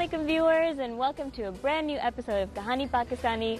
Assalamualaikum viewers and welcome to a brand new episode of Kahani Pakistani.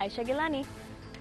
Aisha Gilani.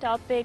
topic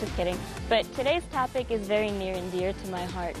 Just kidding. But today's topic is very near and dear to my heart.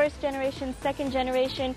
first generation, second generation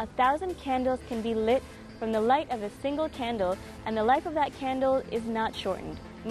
1,000 candles can be lit from the light of a single candle and the life of that candle is not shortened.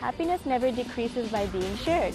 happiness never decreases by being shared.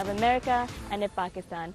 of America and of Pakistan.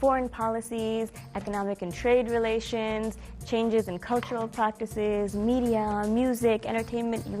foreign policies, economic and trade relations, changes in cultural practices, media, music, entertainment, you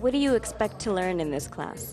What do you expect to learn in this class?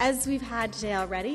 As we've had today already,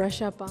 brush up on.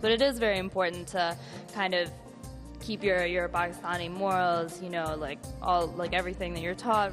But it is very important to kind of keep your Pakistani morals, like everything that you're taught.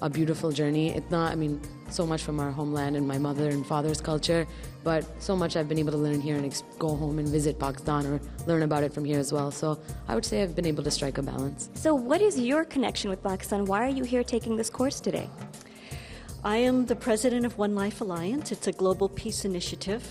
a beautiful journey. So much from our homeland and my mother and father's culture, but so much I've been able to learn here and go home and visit Pakistan or learn about it from here as well. So I would say I've been able to strike a balance. So what is your connection with Pakistan? Why are you here taking this course today? I am the president of One Life Alliance. It's a global peace initiative.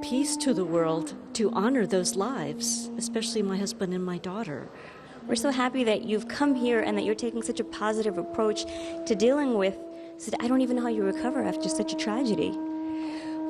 peace to the world to honor those lives, especially my husband and my daughter. We're so happy that you've come here and that you're taking such a positive approach to dealing with, I don't even know how you recover after such a tragedy.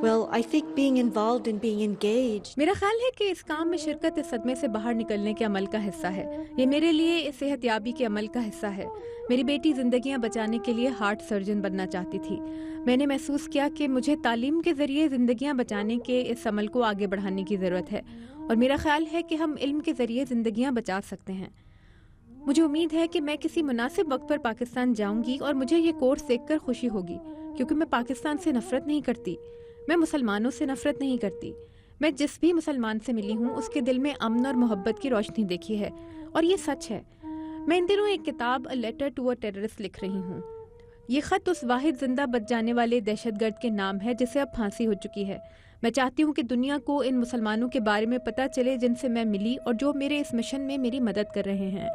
Well, I think being involved and being engaged. میرا خیال ہے کہ اس کام میں شرکت اس صدمے سے باہر نکلنے کے عمل کا حصہ ہے. یہ میرے لیے صحت یابی کے عمل کا حصہ ہے. میری بیٹی زندگیاں بچانے کے لیے ہارٹ سرجن بننا چاہتی تھی. میں نے محسوس کیا کہ مجھے تعلیم کے ذریعے زندگیاں بچانے کے اس عمل کو آگے بڑھانے کی ضرورت ہے، اور میرا خیال ہے کہ ہم علم کے ذریعے زندگیاں بچا سکتے ہیں. مجھے امید ہے کہ میں کسی مناسب وقت پر پاکستان جاؤں گی اور مجھے یہ کورس دیکھ کر خوشی ہوگی، کیونکہ میں پاکستان سے نفرت نہیں کرتی، میں مسلمانوں سے نفرت نہیں کرتی. میں جس بھی مسلمان سے ملی ہوں اس کے دل میں امن اور محبت کی روشنی دیکھی ہے، اور یہ سچ ہے. میں ان دنوں ایک کتاب A Letter to a Terrorist لکھ رہی ہوں. یہ خط اس واحد زندہ بچ جانے والے دہشت گرد کے نام ہے جسے اب پھانسی ہو چکی ہے. میں چاہتی ہوں کہ دنیا کو ان مسلمانوں کے بارے میں پتہ چلے جن سے میں ملی اور جو میرے اس مشن میں میری مدد کر رہے ہیں.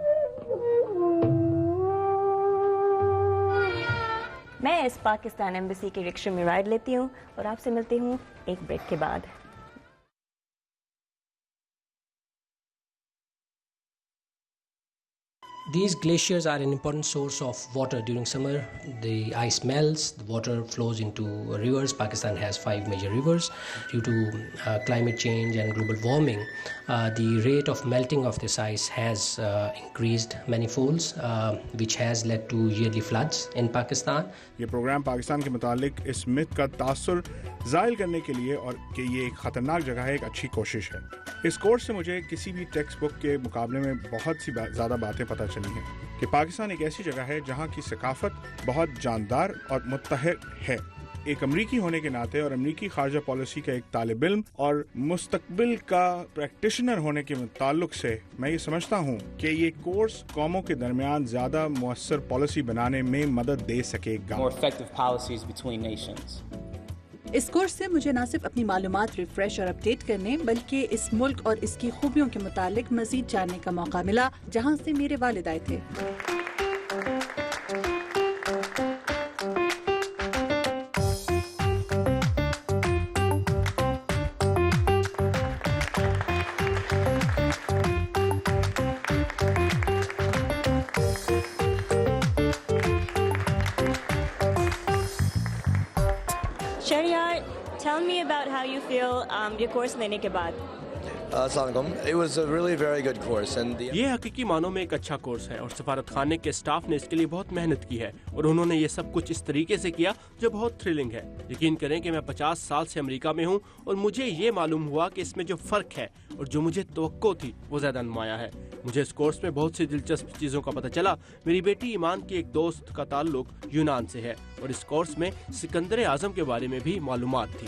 میں اس پاکستان ایمبیسی کے رکشے میں رائڈ لیتی ہوں اور آپ سے ملتی ہوں ایک بریک کے بعد. These glaciers are an important source of water during summer. The ice melts, the water flows into rivers. Pakistan has 5 major rivers. Due to climate change and global warming, the rate of melting of this ice has increased many folds, which has led to yearly floods in Pakistan. یہ programme Pakistan کے متعلق اس مت کا تاثر زائل کرنے کے لیے اور کہ یہ ایک خطرناک جگہ ہے ایک اچھی کوشش ہے. اس کورس سے مجھے کسی بھی ٹیکسٹ بک کے مقابلے میں بہت سی زیادہ باتیں پتہ چلی ہیں کہ پاکستان ایک ایسی جگہ ہے جہاں کی ثقافت بہت جاندار اور متحد ہے. ایک امریکی ہونے کے ناطے اور امریکی خارجہ پالیسی کا ایک طالب علم اور مستقبل کا پریکٹیشنر ہونے کے تعلق سے میں یہ سمجھتا ہوں کہ یہ کورس قوموں کے درمیان زیادہ مؤثر پالیسی بنانے میں مدد دے سکے گا. اس کورس سے مجھے نہ صرف اپنی معلومات ریفریش اور اپڈیٹ کرنے بلکہ اس ملک اور اس کی خوبیوں کے متعلق مزید جاننے کا موقع ملا جہاں سے میرے والد آئے تھے. Tell me about how you feel your course لینے کے بعد. السلام علیکم. It was a really very good course and یہ حقیقی معنوں میں ایک اچھا کورس ہے اور سفارت خانے کے اسٹاف نے اس کے لیے بہت محنت کی ہے اور انہوں نے یہ سب کچھ اس طریقے سے کیا جو بہت تھرلنگ ہے. یقین کریں کہ میں 50 سال سے امریکہ میں ہوں اور مجھے یہ معلوم ہوا کہ اس میں جو فرق ہے اور جو مجھے توقع تھی وہ زیادہ نمایاں ہے. مجھے اس کورس میں بہت سی دلچسپ چیزوں کا پتہ چلا. میری بیٹی ایمان کی ایک دوست کا تعلق یونان سے ہے اور اس کورس میں سکندر اعظم کے بارے میں بھی معلومات تھی.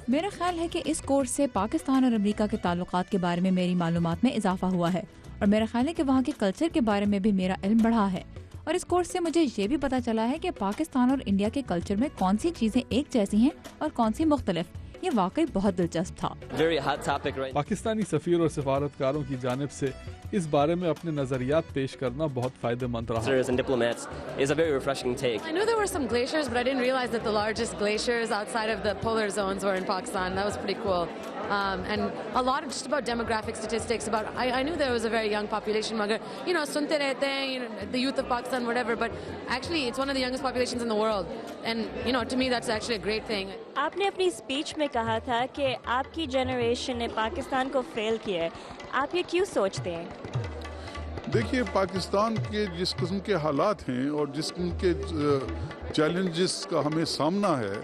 میرا خیال ہے کہ اس کورس سے پاکستان اور امریکہ کے تعلقات کے بارے میں میری معلومات میں اضافہ ہوا ہے اور میرا خیال ہے کہ وہاں کے کلچر کے بارے میں بھی میرا علم بڑھا ہے. اور اس کورس سے مجھے یہ بھی پتہ چلا ہے کہ پاکستان اور انڈیا کے کلچر میں کون سی چیزیں ایک جیسی ہیں اور کون سی مختلف. یہ واقعی بہت دلچسپ تھا. پاکستانی سفیر اور سفارتکاروں کی جانب سے اس بارے میں اپنے نظریات پیش کرنا بہت فائدہ مند رہا. I knew there were some glaciers, but I didn't realize that the largest glaciers outside of the polar zones were in Pakistan. That was pretty cool. And a lot of just about demographic statistics about, I knew there was a very young population, magar, sunte rehte hain, the youth of Pakistan, whatever, but actually it's one of the youngest populations in the world. And, to me that's actually a great thing. آپ نے اپنی speech میں کہا تھا کہ آپ کی generation نے پاکستان کو فیل کیا ہے. آپ یہ کیوں سوچتے ہیں؟ دیکھیے، پاکستان کے جس قسم کے حالات ہیں اور جس قسم کے چیلنجز کا ہمیں سامنا ہے،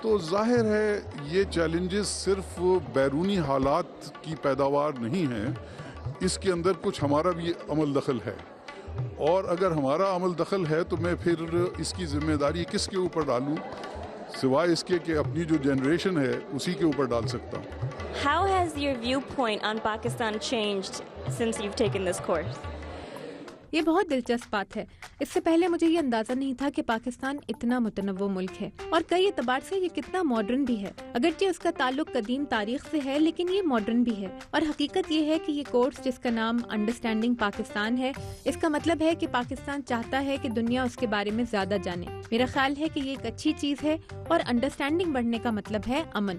تو ظاہر ہے یہ چیلنجز صرف بیرونی حالات کی پیداوار نہیں ہیں، اس کے اندر کچھ ہمارا بھی عمل دخل ہے. اور اگر ہمارا عمل دخل ہے تو میں پھر اس کی ذمہ داری کس کے اوپر ڈالوں سوائے اس کے کہ اپنی جو جنریشن ہے اسی کے اوپر ڈال سکتا ہوں. How has your viewpoint on Pakistan changed since you've taken this course? یہ بہت دلچسپ بات ہے. اس سے پہلے مجھے یہ اندازہ نہیں تھا کہ پاکستان اتنا متنوع ملک ہے اور کئی اعتبار سے یہ کتنا ماڈرن بھی ہے. اگرچہ اس کا تعلق قدیم تاریخ سے ہے لیکن یہ ماڈرن بھی ہے. اور حقیقت یہ ہے کہ یہ کورس جس کا نام انڈرسٹینڈنگ پاکستان ہے، اس کا مطلب ہے کہ پاکستان چاہتا ہے کہ دنیا اس کے بارے میں زیادہ جانے. میرا خیال ہے کہ یہ ایک اچھی چیز ہے اور انڈرسٹینڈنگ بڑھنے کا مطلب ہے امن.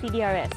CDRS।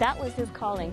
That was his calling.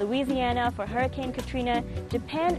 Louisiana for Hurricane Katrina, Japan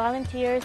volunteers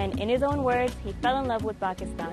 And in his own words, he fell in love with Pakistan.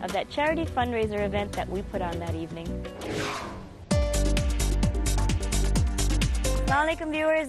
of that charity fundraiser event that we put on that evening. Assalamualaikum viewers,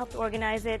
helped organize it.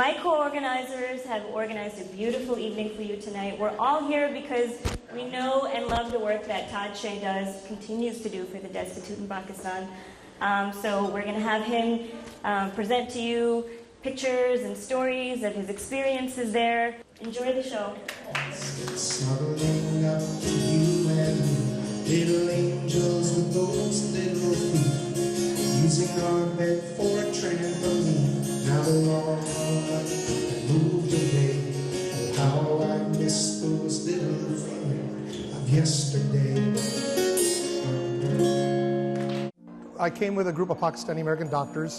My co-organizers have organized a beautiful evening for you tonight. We're all here because we know and love the work that Todd Shea does, continues to do for the destitute in Pakistan. So we're going to have him present to you pictures and stories of his experiences there. Enjoy the show. Snuggling up to you and me, little angels with those little feet, using our bed for a trampoline. Now the long moved away. How I miss those little things of yesterday. I came with a group of Pakistani American doctors.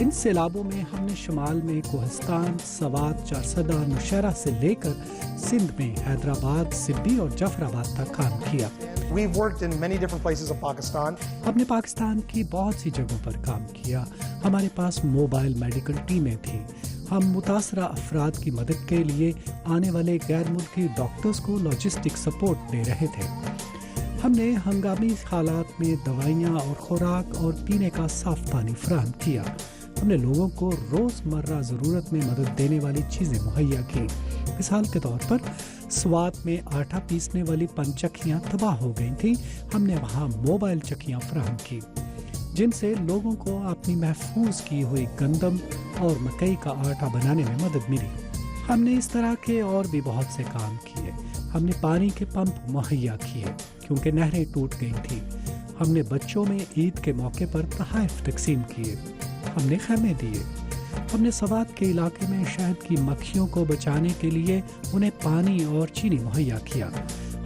ان سیلابوں میں ہم نے شمال میں کوہستان، سوات، چارسدہ، نوشہرہ سے لے کر سندھ میں حیدرآباد، سبی اور جعفر آباد تک کام کیا۔ We've worked in many different places of Pakistan. ہم نے پاکستان کی بہت سی جگہوں پر کام کیا۔ ہمارے پاس موبائل میڈیکل ٹیمیں تھیں۔ ہم متاثرہ افراد کی مدد کے لیے آنے والے غیر ملکی ڈاکٹرز کو لاجسٹک سپورٹ دے رہے تھے۔ ہم نے ہنگامی حالات میں دوائیاں اور خوراک اور پینے کا صاف پانی فراہم کیا۔ ہم نے لوگوں کو روزمرہ ضرورت میں مدد دینے والی چیزیں مہیا کی۔ مثال کے طور پر سوات میں آٹا پیسنے والی 5 چکیاں تباہ ہو گئی تھیں۔ ہم نے وہاں موبائل چکیاں فراہم کی جن سے لوگوں کو اپنی محفوظ کی ہوئی گندم اور مکئی کا آٹا بنانے میں مدد ملی۔ ہم نے اس طرح کے اور بھی بہت سے کام کیے۔ ہم نے پانی کے پمپ مہیا کیے کیونکہ نہریں ٹوٹ گئی تھیں۔ ہم نے بچوں میں عید کے موقع پر تحائف تقسیم کیے۔ ہم نے خیمے دیے۔ ہم نے سوات کے علاقے میں شہد کی مکھیوں کو بچانے کے لیے انہیں پانی اور چینی مہیا کیا۔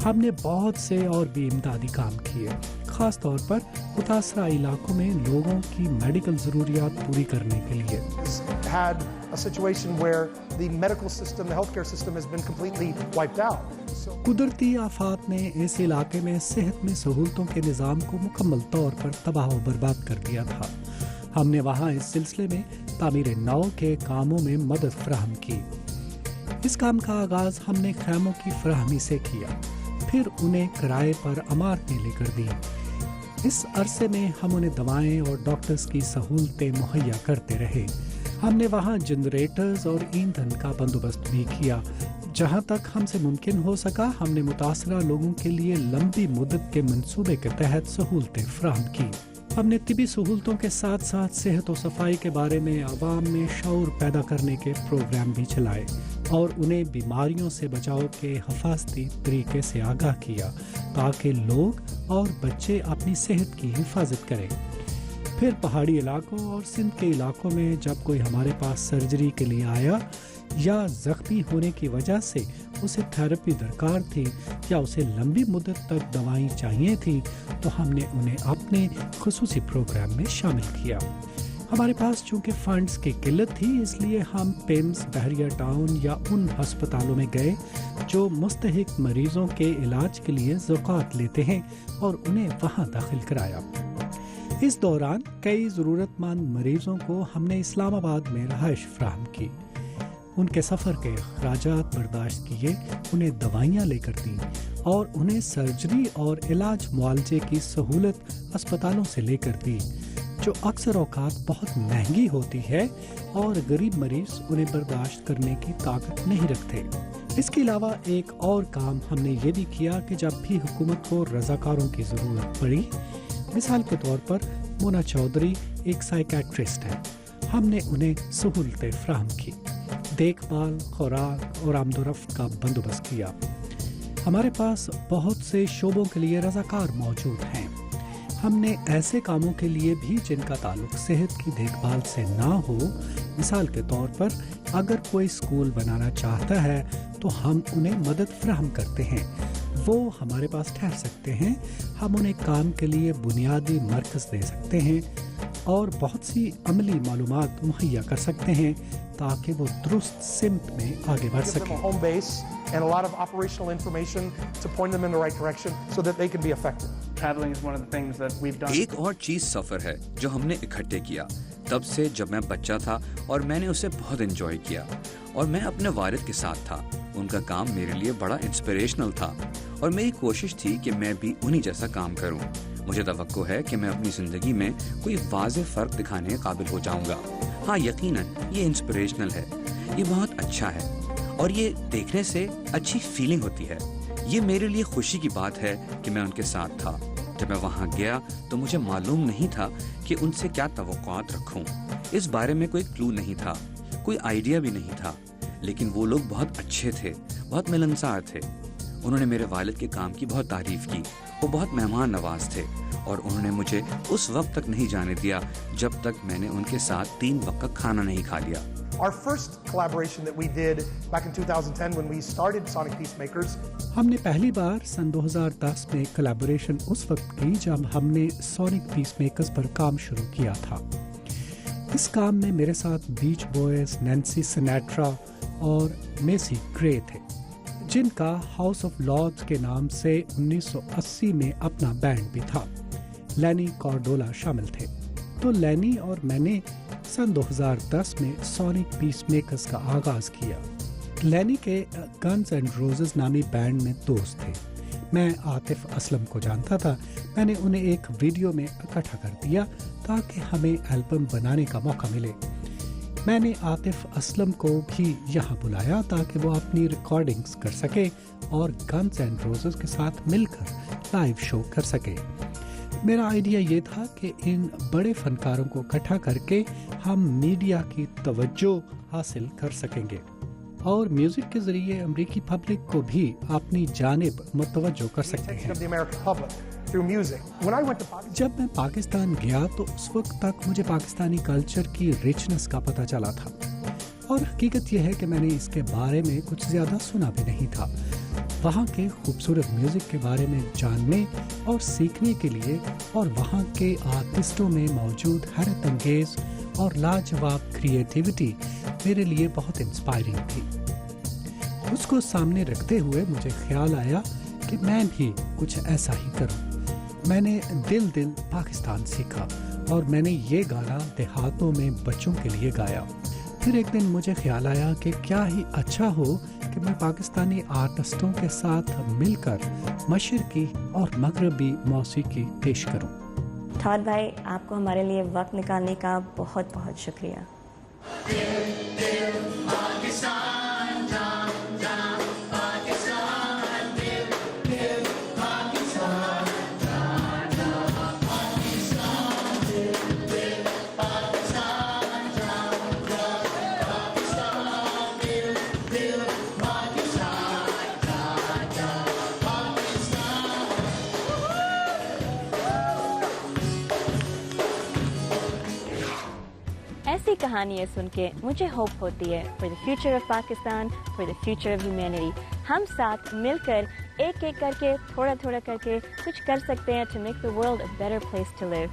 ہم نے بہت سے اور بھی امدادی کام کیے، خاص طور پر متاثرہ علاقوں میں لوگوں کی میڈیکل ضروریات پوری کرنے کے لیے۔ Had a situation where the medical system, the healthcare system has been completely wiped out. قدرتی آفات نے اس علاقے میں صحت میں سہولتوں کے نظام کو مکمل طور پر تباہ و برباد کر دیا تھا۔ ہم نے وہاں اس سلسلے میں تعمیر نو کے کاموں میں مدد فراہم کی۔ اس کام کا آغاز ہم نے خیموں کی فراہمی سے کیا، پھر انہیں کرائے پر عمارتیں لے کر دی۔ اس عرصے میں ہم انہیں دوائیں اور ڈاکٹرز کی سہولتیں مہیا کرتے رہے۔ ہم نے وہاں جنریٹرز اور ایندھن کا بندوبست بھی کیا۔ جہاں تک ہم سے ممکن ہو سکا ہم نے متاثرہ لوگوں کے لیے لمبی مدت کے منصوبے کے تحت سہولتیں فراہم کی۔ ہم نے طبی سہولتوں کے ساتھ ساتھ صحت و صفائی کے بارے میں عوام میں شعور پیدا کرنے کے پروگرام بھی چلائے اور انہیں بیماریوں سے بچاؤ کے حفاظتی طریقے سے آگاہ کیا تاکہ لوگ اور بچے اپنی صحت کی حفاظت کریں۔ پھر پہاڑی علاقوں اور سندھ کے علاقوں میں جب کوئی ہمارے پاس سرجری کے لیے آیا یا زخمی ہونے کی وجہ سے اسے تھراپی درکار تھی یا اسے لمبی مدت تک دوائیں چاہیے تھی تو ہم نے انہیں اپنے خصوصی پروگرام میں شامل کیا۔ ہمارے پاس چونکہ فنڈز کی قلت تھی اس لیے ہم پیمز، بحریہ ٹاؤن یا ان ہسپتالوں میں گئے جو مستحق مریضوں کے علاج کے لیے زکوٰۃ لیتے ہیں اور انہیں وہاں داخل کرایا۔ اس دوران کئی ضرورت مند مریضوں کو ہم نے اسلام آباد میں رہائش فراہم کی، ان کے سفر کے اخراجات برداشت کیے، انہیں دوائیاں لے کر دیں اور انہیں سرجری اور علاج معالجے کی سہولت اسپتالوں سے لے کر دی جو اکثر اوقات بہت مہنگی ہوتی ہے اور غریب مریض انہیں برداشت کرنے کی طاقت نہیں رکھتے۔ اس کے علاوہ ایک اور کام ہم نے یہ بھی کیا کہ جب بھی حکومت کو رضاکاروں کی ضرورت پڑی، مثال کے طور پر مونا چودھری ایک سائیکیٹرسٹ ہے، ہم نے انہیں سہولتیں فراہم کی، دیکھ بھال، خوراک اور آمد و رفت کا بندوبست کیا۔ ہمارے پاس بہت سے شعبوں کے لیے رضاکار موجود ہیں۔ ہم نے ایسے کاموں کے لیے بھی جن کا تعلق صحت کی دیکھ بھال سے نہ ہو، مثال کے طور پر اگر کوئی اسکول بنانا چاہتا ہے تو ہم انہیں مدد فراہم کرتے ہیں، وہ ہمارے پاس ٹھہر سکتے ہیں، ہم انہیں کام کے لیے بنیادی مرکز دے سکتے ہیں اور بہت سی عملی معلومات مہیا کر سکتے ہیں تاکہ وہ درست سمت میں آگے بڑھ سکیں۔ And a lot of operational information to point them in the right direction so that they can be effective. Traveling is one of the things that we've done. ایک اور چیز سفر ہے جو ہم نے اکٹھے کیا تب سے جب میں بچہ تھا اور میں نے اسے بہت انجوائے کیا اور میں اپنے والد کے ساتھ تھا۔ ان کا کام میرے لیے بڑا انسپریشنل تھا اور میری کوشش تھی کہ میں بھی انہی جیسا کام کروں۔ مجھے توقع ہے کہ میں اپنی زندگی میں کوئی واضح فرق دکھانے قابل ہو جاؤں گا۔ ہاں یقیناً یہ انسپریشنل ہے، یہ بہت اچھا ہے اور یہ دیکھنے سے اچھی فیلنگ ہوتی ہے۔ یہ میرے لیے خوشی کی بات ہے کہ میں ان کے ساتھ تھا۔ جب میں وہاں گیا تو مجھے معلوم نہیں تھا کہ ان سے کیا توقعات رکھوں، اس بارے میں کوئی کلو نہیں تھا، کوئی آئیڈیا بھی نہیں تھا، لیکن وہ لوگ بہت اچھے تھے، بہت ملنسار تھے۔ انہوں نے میرے والد کے کام کی بہت تعریف کی، وہ بہت مہمان نواز تھے اور انہوں نے مجھے اس وقت تک نہیں جانے دیا جب تک میں نے ان کے ساتھ 3 وقت کا کھانا نہیں کھا لیا۔ Our first collaboration that we did back in 2010 when we started Sonic Peacemakers. ہم نے پہلی بار سن 2010 میں کلیبوریشن اس وقت کی جب ہم نے سونک پیس میکرز پر کام شروع کیا تھا۔ اس کام میں میرے ساتھ بیچ بوائز، نینسی سنیٹرا اور میسی گرے تھے، جن کا ہاؤس آف لارڈز کے نام سے 1980 میں اپنا بینڈ بھی تھا۔ لینی کارڈولا شامل تھے۔ تو لینی اور میں نے سن 2010 میں سونک پیس میکرز کا آغاز کیا۔ لینی کے گنز اینڈ روزز نامی بینڈ میں دوست تھے۔ میں عاطف اسلم کو جانتا تھا۔ میں نے انہیں ایک ویڈیو میں اکٹھا کر دیا تاکہ ہمیں البم بنانے کا موقع ملے۔ میں نے عاطف اسلم کو بھی یہاں بلایا تاکہ وہ اپنی ریکارڈنگز کر سکے اور گنز اینڈ روزز کے ساتھ مل کر لائیو شو کر سکے۔ میرا آئیڈیا یہ تھا کہ ان بڑے فنکاروں کو اکٹھا کر کے ہم میڈیا کی توجہ حاصل کر سکیں گے اور میوزک کے ذریعے امریکی پبلک کو بھی اپنی جانب متوجہ کر سکتے ہیں۔ جب میں پاکستان گیا تو اس وقت تک مجھے پاکستانی کلچر کی ریچنس کا پتہ چلا تھا، اور حقیقت یہ ہے کہ میں نے اس کے بارے میں کچھ زیادہ سنا بھی نہیں تھا۔ وہاں کے خوبصورت میوزک کے بارے میں جاننے اور سیکھنے کے لیے اور وہاں کے آرٹسٹوں میں موجود حیرت انگیز اور لاجواب کریٹیوٹی میرے لیے بہت انسپائرنگ تھی۔ اس کو سامنے رکھتے ہوئے مجھے خیال آیا کہ میں بھی کچھ ایسا ہی کروں۔ میں نے دل پاکستان سیکھا اور میں نے یہ گانا دیہاتوں میں بچوں کے لیے گایا۔ پھر ایک دن مجھے خیال آیا کہ کیا ہی اچھا ہو کہ میں پاکستانی آرٹسٹوں کے ساتھ مل کر مشرقی اور مغربی موسیقی پیش کروں۔ ٹاڈ بھائی، آپ کو ہمارے لیے وقت نکالنے کا بہت بہت شکریہ۔ ایسی کہانیاں سن کے مجھے ہوپ ہوتی ہے for the future of Pakistan, for the future of humanity. ہم ساتھ مل کر ایک کر کے تھوڑا کر کے کچھ کر سکتے ہیں to make the world a better place to live.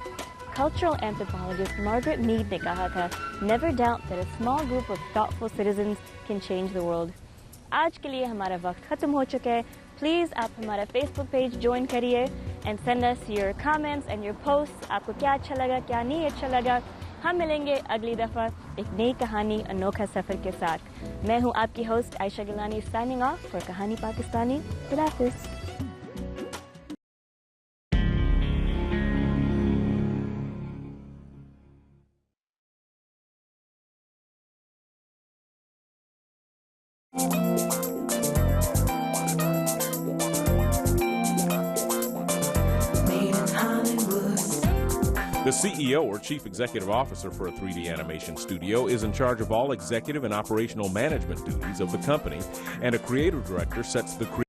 Cultural anthropologist Margaret Mead نے کہا تھا، never doubt that a small group of thoughtful citizens can change the world. آج کے لیے ہمارا وقت ختم ہو چکا ہے۔ پلیز آپ ہمارا فیس بک پیج جوائن کریے and send us your comments and your post. آپ کو کیا اچھا لگا، کیا نہیں اچھا لگا۔ ہم ملیں گے اگلی دفعہ ایک نئی کہانی، انوکھا سفر کے ساتھ۔ میں ہوں آپ کی host Ayesha Gilani, signing off for Kahani Pakistani. خدا حافظ۔ The CEO or Chief Executive Officer for a 3D animation studio is in charge of all executive and operational management duties of the company, and a creative director sets the